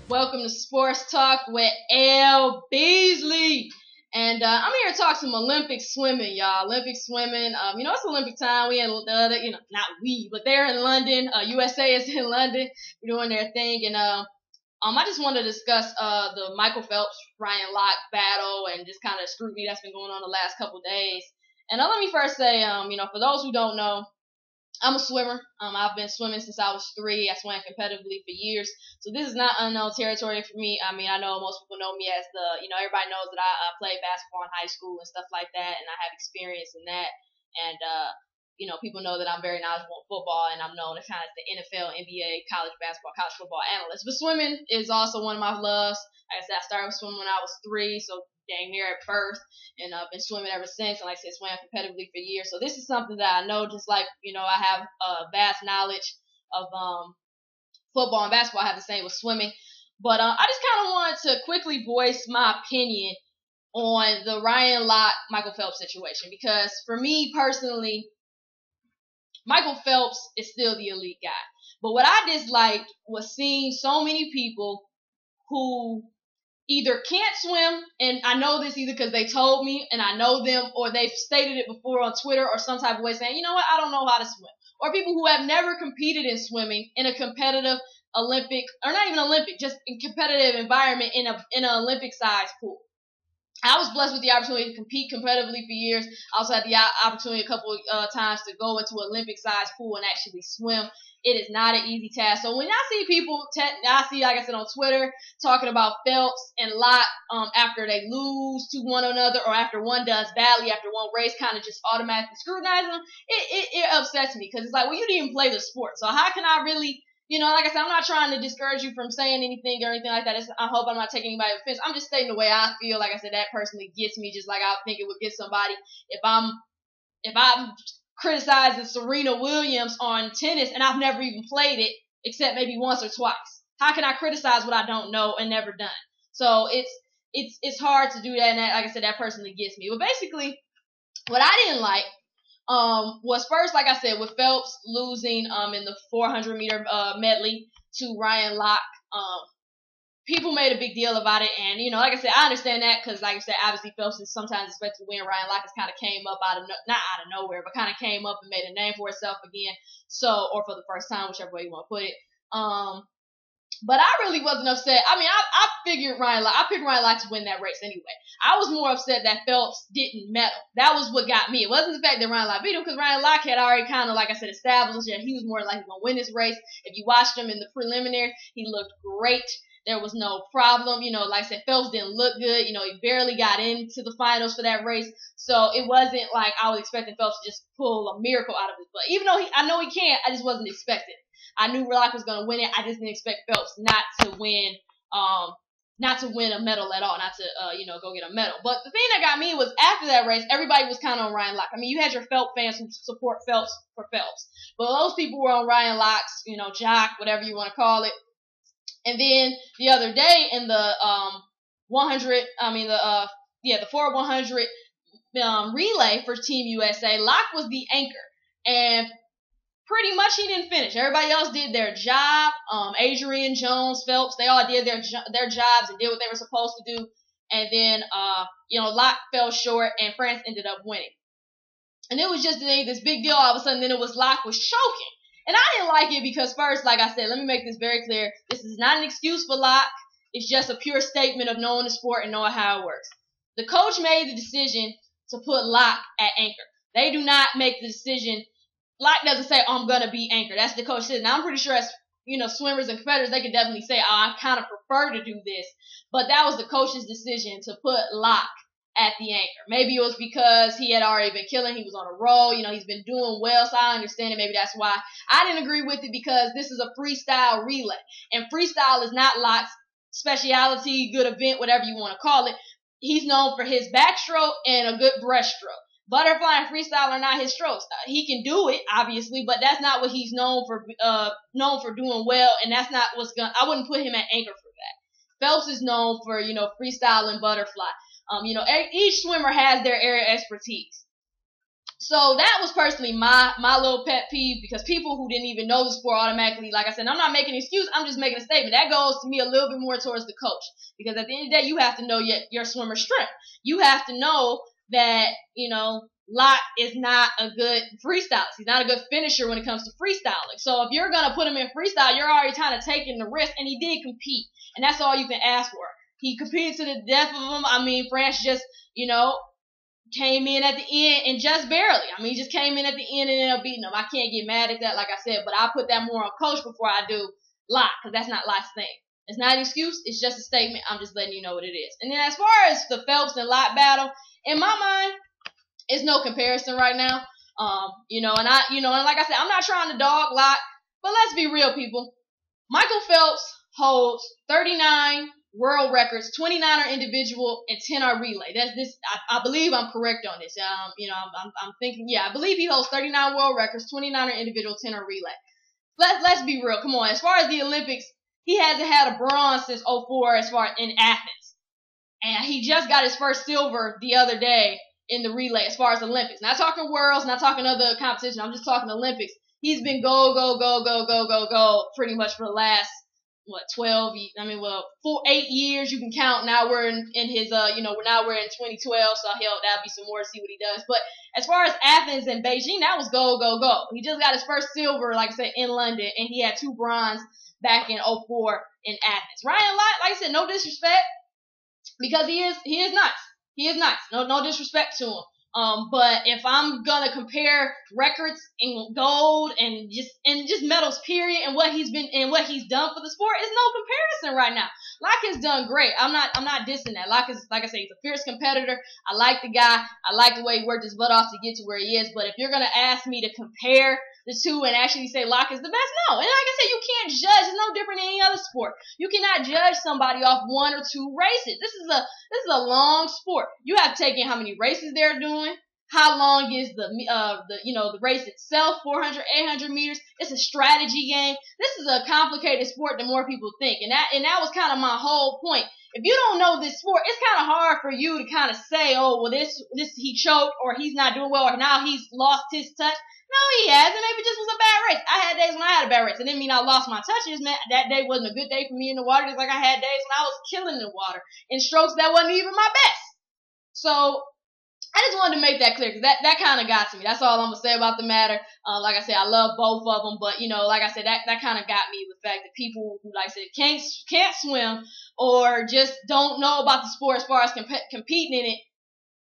Welcome to Sports Talk with L-Beasley. And I'm here to talk some Olympic swimming, y'all. Olympic swimming. It's Olympic time. We in not we, but they're in London. USA is in London. They're doing their thing. And I just wanted to discuss the Michael Phelps, Ryan Lochte battle and just kind of scrutiny that's been going on the last couple days. And let me first say, for those who don't know, I'm a swimmer. I've been swimming since I was 3. I swam competitively for years. So this is not unknown territory for me. I mean, I know most people know me as everybody knows that I played basketball in high school and stuff like that, and I have experience in that. And, people know that I'm very knowledgeable in football, and I'm known as kind of the NFL, NBA, college basketball, college football analyst. But swimming is also one of my loves. Like I said, I started swimming when I was 3, so dang near at birth, and I've been swimming ever since. And like I said, swam competitively for years. So this is something that I know, just like, I have vast knowledge of football and basketball. I have the same with swimming. But I just kind of wanted to quickly voice my opinion on the Ryan Lochte, Michael Phelps situation. Because for me personally, Michael Phelps is still the elite guy. But what I disliked was seeing so many people who either can't swim, and I know this either because they told me and I know them, or they've stated it before on Twitter or some type of way saying, you know what, I don't know how to swim. Or people who have never competed in swimming in a competitive Olympic, or not even Olympic, just in competitive environment in an Olympic-sized pool. I was blessed with the opportunity to compete competitively for years. I also had the opportunity a couple times to go into an Olympic-sized pool and actually swim. It is not an easy task. So when I see people, like I said, on Twitter, talking about Phelps and Lochte after they lose to one another, or after one does badly, after one race, kind of just automatically scrutinize them, it upsets me, because it's like, well, you didn't even play the sport. So how can I really, like I said, I'm not trying to discourage you from saying anything or anything like that. I hope I'm not taking anybody's offense. I'm just stating the way I feel. Like I said, that personally gets me, just like I think it would get somebody if I'm criticizing Serena Williams on tennis and I've never even played it except maybe once or twice. How can I criticize what I don't know and never done? So it's hard to do that, and that, like I said, that personally gets me. But basically, what I didn't like was first, like I said, with Phelps losing in the 400 meter medley to Ryan Lochte. People made a big deal about it, and like I said, I understand that, because like I said, obviously Phelps is sometimes expected to win. Ryan Lochte kind of came up not out of nowhere, but kind of came up and made a name for itself again. So, or for the first time, whichever way you want to put it. But I really wasn't upset. I mean, I picked Ryan Lochte to win that race anyway. I was more upset that Phelps didn't medal. That was what got me. It wasn't the fact that Ryan Lochte beat him, because Ryan Lochte had already kind of, like I said, established that he was more likely going to win this race. If you watched him in the preliminaries, he looked great. There was no problem. Like I said, Phelps didn't look good. He barely got into the finals for that race. So it wasn't like I was expecting Phelps to just pull a miracle out of his butt. Even though I know he can't, I just wasn't expecting it. I knew Lochte was going to win it. I just didn't expect Phelps not to win a medal at all, not to, go get a medal. But the thing that got me was, after that race, everybody was kind of on Ryan Lochte. I mean, you had your Phelps fans who support Phelps for Phelps. But those people were on Ryan Lochte's, jock, whatever you want to call it. And then the other day in the 4x100 relay for Team USA, Lochte was the anchor. And pretty much he didn't finish. Everybody else did their job. Adrian, Jones, Phelps, they all did their jobs and did what they were supposed to do. And then, Lochte fell short, and France ended up winning. And it was just this big deal all of a sudden. Then it was Lochte was choking. And I didn't like it because, first, like I said, let me make this very clear. This is not an excuse for Lochte. It's just a pure statement of knowing the sport and knowing how it works. The coach made the decision to put Lochte at anchor. They do not make the decision. Lochte doesn't say, oh, I'm going to be anchor. That's the coach says. Now, I'm pretty sure as, swimmers and competitors, they could definitely say, oh, I kind of prefer to do this. But that was the coach's decision to put Lochte at the anchor. Maybe it was because he had already been killing. He was on a roll. He's been doing well, so I understand it. Maybe that's why. I didn't agree with it, because this is a freestyle relay. And freestyle is not Lochte's speciality, good event, whatever you want to call it. He's known for his backstroke and a good breaststroke. Butterfly and freestyle are not his strokes. He can do it, obviously, but that's not what he's known for doing well, and that's not I wouldn't put him at anchor for that. Phelps is known for, freestyle and butterfly. Each swimmer has their area of expertise. So that was personally my little pet peeve, because people who didn't even know the sport automatically, like I said, I'm not making an excuse, I'm just making a statement. That goes to me a little bit more towards the coach, because at the end of the day, you have to know your swimmer's strength. You have to know that, Lochte is not a good freestyler. He's not a good finisher when it comes to freestyling. So if you're going to put him in freestyle, you're already kind of taking the risk, and he did compete. And that's all you can ask for. He competed to the death of him. I mean, France just, came in at the end, and just barely. I mean, he just came in at the end and ended up beating him. I can't get mad at that, like I said, but I put that more on coach before I do Lochte, because that's not Lochte's thing. It's not an excuse. It's just a statement. I'm just letting you know what it is. And then as far as the Phelps and Lochte battle, in my mind, it's no comparison right now. And like I said, I'm not trying to dog Lochte, but let's be real, people. Michael Phelps holds 39 world records, 29 are individual and 10 are relay. That's this. I believe I'm correct on this. I'm thinking, I believe he holds 39 world records, 29 are individual, 10 are relay. Let's be real. Come on. As far as the Olympics, he hasn't had a bronze since 2004 as far in Athens, and he just got his first silver the other day in the relay as far as Olympics. Not talking worlds, not talking other competition. I'm just talking Olympics. He's been go pretty much for the last 8 years you can count. Now we're in his now we're in 2012, so that'll be some more to see what he does. But as far as Athens and Beijing, that was go. He just got his first silver, like I said, in London, and he had 2 bronze back in 2004 in Athens. Ryan Lochte, like I said, no disrespect, because he is nice. He is nice. No disrespect to him. But if I'm gonna compare records in gold and just medals, period, and what he's done for the sport, is no comparison right now. Lochte has done great. I'm not dissing that. Lochte is, like I say, he's a fierce competitor. I like the guy. I like the way he worked his butt off to get to where he is. But if you're gonna ask me to compare the two and actually say Lochte is the best, no. And like I said, you can't judge. It's no different than any other sport. You cannot judge somebody off 1 or 2 races. This is a long sport. You have to take in how many races they're doing. How long is the race itself? 400, 800 meters. It's a strategy game. This is a complicated sport than more people think, and that was kind of my whole point. If you don't know this sport, it's kind of hard for you to kind of say, oh, well, this he choked, or he's not doing well, or now he's lost his touch. No, he hasn't. Maybe it just was a bad race. I had days when I had a bad race. It didn't mean I lost my touch. It just meant that day wasn't a good day for me in the water. Just like I had days when I was killing in the water in strokes that wasn't even my best. So I just wanted to make that clear, because that kind of got to me. That's all I'm going to say about the matter. Like I said, I love both of them, but, like I said, that kind of got me, the fact that people who, like I said, can't swim or just don't know about the sport as far as competing in it,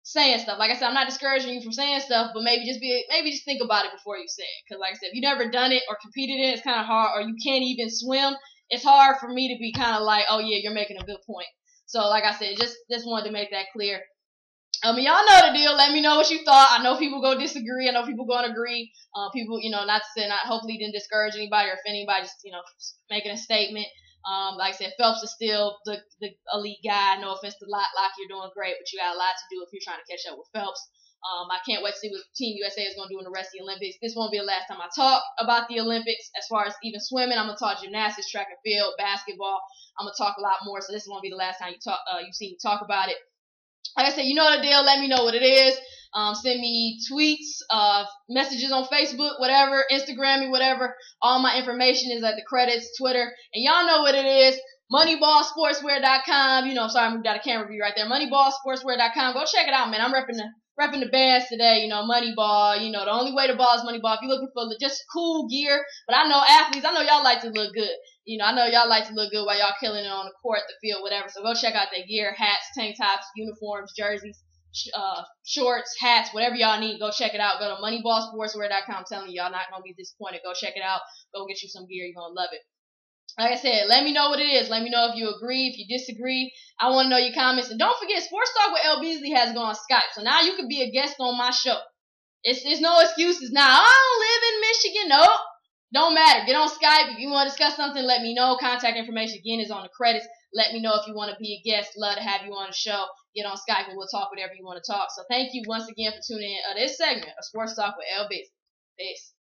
saying stuff. Like I said, I'm not discouraging you from saying stuff, but maybe just think about it before you say it. Because like I said, if you've never done it or competed in it, it's kind of hard, or you can't even swim, it's hard for me to be kind of like, oh yeah, you're making a good point. So like I said, just wanted to make that clear. Y'all know the deal. Let me know what you thought. I know people go disagree. I know people going to agree. People, not to say, hopefully didn't discourage anybody or offend anybody, just, making a statement. Like I said, Phelps is still the elite guy. No offense to Lochte, you're doing great, but you got a lot to do if you're trying to catch up with Phelps. I can't wait to see what Team USA is going to do in the rest of the Olympics. This won't be the last time I talk about the Olympics. As far as even swimming, I'm going to talk gymnastics, track and field, basketball. I'm going to talk a lot more, so this won't be the last time you see me talk about it. Like I said, you know the deal. Let me know what it is. Send me tweets, messages on Facebook, whatever, Instagram me, whatever. All my information is at the credits, Twitter. And y'all know what it is. MoneyballSportswear.com. Sorry, I moved out of camera view right there. MoneyballSportswear.com. Go check it out, man. I'm repping the bands today. Moneyball. The only way to ball is Moneyball. If you're looking for just cool gear. But I know athletes, I know y'all like to look good. I know y'all like to look good while y'all killing it on the court, the field, whatever. So go check out that gear, hats, tank tops, uniforms, jerseys, shorts, hats, whatever y'all need. Go check it out. Go to MoneyballSportswear.com. I'm telling you, y'all not going to be disappointed. Go check it out. Go get you some gear. You're going to love it. Like I said, let me know what it is. Let me know if you agree, if you disagree. I want to know your comments. And don't forget, Sports Talk with L-Beasley has gone on Skype. So now you can be a guest on my show. It's no excuses now. I don't live in Michigan. Nope. Don't matter. Get on Skype. If you want to discuss something, let me know. Contact information, again, is on the credits. Let me know if you want to be a guest. Love to have you on the show. Get on Skype and we'll talk whatever you want to talk. So thank you once again for tuning in to this segment of Sports Talk with L-Beasley. Peace.